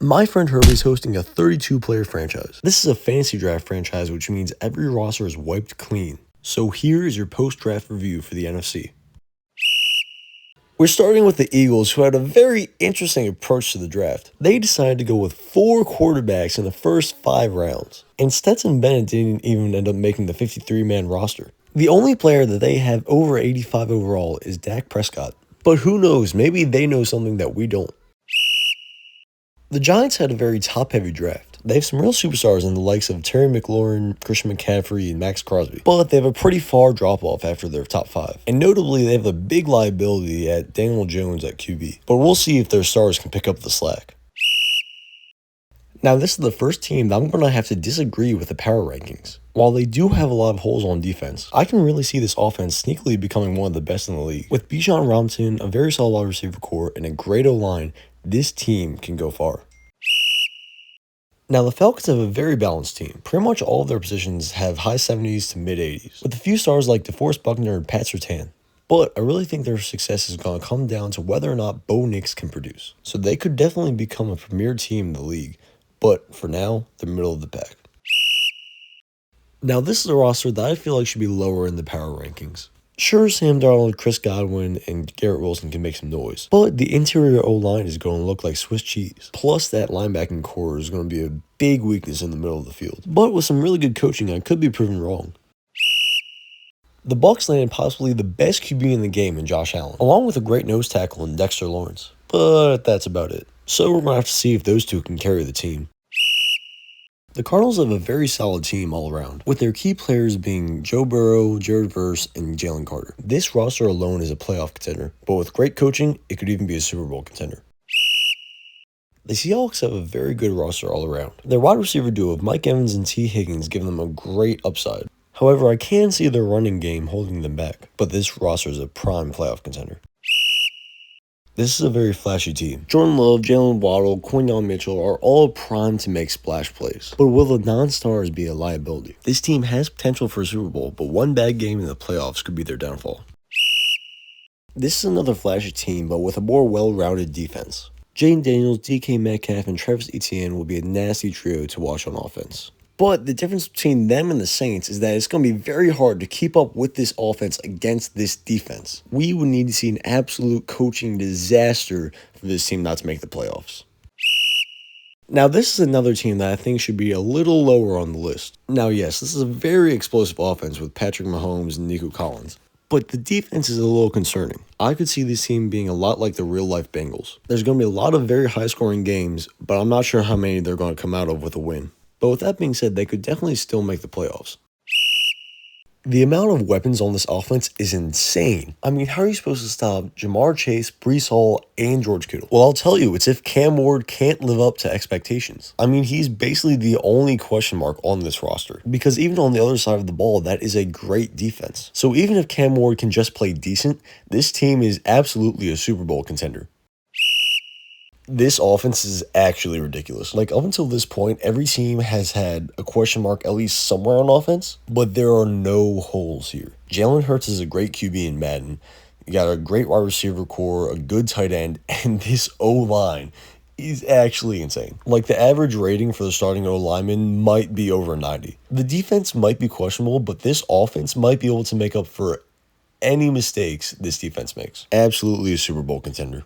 My friend Herbie is hosting a 32-player franchise. This is a fantasy draft franchise, which means every roster is wiped clean. So here is your post-draft review for the NFC. We're starting with the Eagles, who had a very interesting approach to the draft. They decided to go with 4 quarterbacks in the first 5 rounds, and Stetson Bennett didn't even end up making the 53-man roster. The only player that they have over 85 overall is Dak Prescott. But who knows, maybe they know something that we don't. The Giants had a very top-heavy draft. They have some real superstars in the likes of Terry McLaurin, Christian McCaffrey, and Max Crosby. But they have a pretty far drop-off after their top 5. And notably, they have a big liability at Daniel Jones at QB. But we'll see if their stars can pick up the slack. Now, this is the first team that I'm going to have to disagree with the power rankings. While they do have a lot of holes on defense, I can really see this offense sneakily becoming one of the best in the league. With Bijan Robinson, a very solid wide receiver core, and a great O-line, this team can go far. Now, the Falcons have a very balanced team. Pretty much all of their positions have high 70s to mid 80s, with a few stars like DeForest Buckner and Pat Surtain. But I really think their success is going to come down to whether or not Bo Nix can produce. So they could definitely become a premier team in the league, but for now, they're middle of the pack. Now, this is a roster that I feel like should be lower in the power rankings. Sure, Sam Darnold, Chris Godwin, and Garrett Wilson can make some noise, but the interior O-line is going to look like Swiss cheese. Plus, that linebacking core is going to be a big weakness in the middle of the field. But with some really good coaching, I could be proven wrong. The Bucs landed possibly the best QB in the game in Josh Allen, along with a great nose tackle in Dexter Lawrence. But that's about it. So we're going to have to see if those two can carry the team. The Cardinals have a very solid team all around, with their key players being Joe Burrow, Jared Verse, and Jalen Carter. This roster alone is a playoff contender, but with great coaching, it could even be a Super Bowl contender. The Seahawks have a very good roster all around. Their wide receiver duo of Mike Evans and T. Higgins give them a great upside. However, I can see their running game holding them back, but this roster is a prime playoff contender. This is a very flashy team. Jordan Love, Jalen Waddle, Quinyon Mitchell are all primed to make splash plays. But will the non-stars be a liability? This team has potential for a Super Bowl, but one bad game in the playoffs could be their downfall. This is another flashy team, but with a more well-rounded defense. Jaden Daniels, DK Metcalf, and Travis Etienne will be a nasty trio to watch on offense. But the difference between them and the Saints is that it's going to be very hard to keep up with this offense against this defense. We would need to see an absolute coaching disaster for this team not to make the playoffs. Now, this is another team that I think should be a little lower on the list. Now, yes, this is a very explosive offense with Patrick Mahomes and Nico Collins. But the defense is a little concerning. I could see this team being a lot like the real-life Bengals. There's going to be a lot of very high-scoring games, but I'm not sure how many they're going to come out of with a win. But with that being said, they could definitely still make the playoffs. The amount of weapons on this offense is insane. I mean, how are you supposed to stop Jamar Chase, Breece Hall, and George Kittle? Well, I'll tell you, it's if Cam Ward can't live up to expectations. I mean, he's basically the only question mark on this roster. Because even on the other side of the ball, that is a great defense. So even if Cam Ward can just play decent, this team is absolutely a Super Bowl contender. This offense is actually ridiculous. Like, up until this point, every team has had a question mark at least somewhere on offense, but there are no holes here. Jalen Hurts is a great QB in Madden. You got a great wide receiver core, a good tight end, and this O-line is actually insane. Like, the average rating for the starting O-lineman might be over 90. The defense might be questionable, but this offense might be able to make up for any mistakes this defense makes. Absolutely a Super Bowl contender.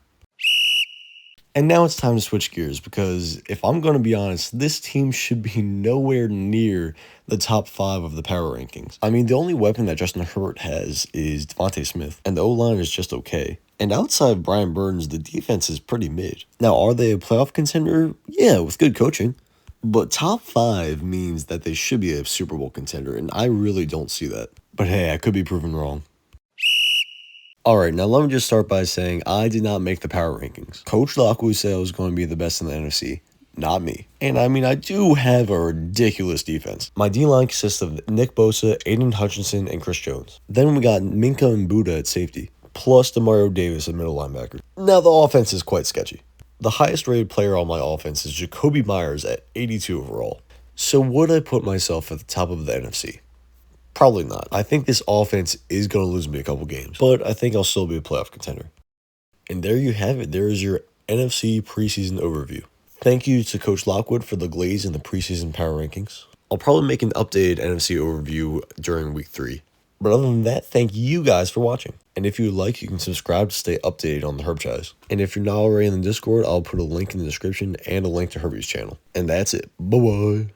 And now it's time to switch gears because, if I'm going to be honest, this team should be nowhere near the top 5 of the power rankings. I mean, the only weapon that Justin Herbert has is Devontae Smith, and the O-line is just okay. And outside of Brian Burns, the defense is pretty mid. Now, are they a playoff contender? Yeah, with good coaching. But top 5 means that they should be a Super Bowl contender, and I really don't see that. But hey, I could be proven wrong. Alright, now let me just start by saying I did not make the power rankings. Coach Lockwell said I was going to be the best in the NFC. Not me. And I mean, I do have a ridiculous defense. My D-line consists of Nick Bosa, Aiden Hutchinson, and Chris Jones. Then we got Minka and Buddha at safety, plus Demario Davis at middle linebacker. Now the offense is quite sketchy. The highest rated player on my offense is Jacoby Myers at 82 overall. So would I put myself at the top of the NFC? Probably not. I think this offense is going to lose me a couple games, but I think I'll still be a playoff contender. And there you have it. There is your NFC preseason overview. Thank you to Coach Lockwood for the glaze in the preseason power rankings. I'll probably make an updated NFC overview during week 3. But other than that, thank you guys for watching. And if you would like, you can subscribe to stay updated on the Herbchise. And if you're not already in the Discord, I'll put a link in the description and a link to Herbie's channel. And that's it. Bye-bye.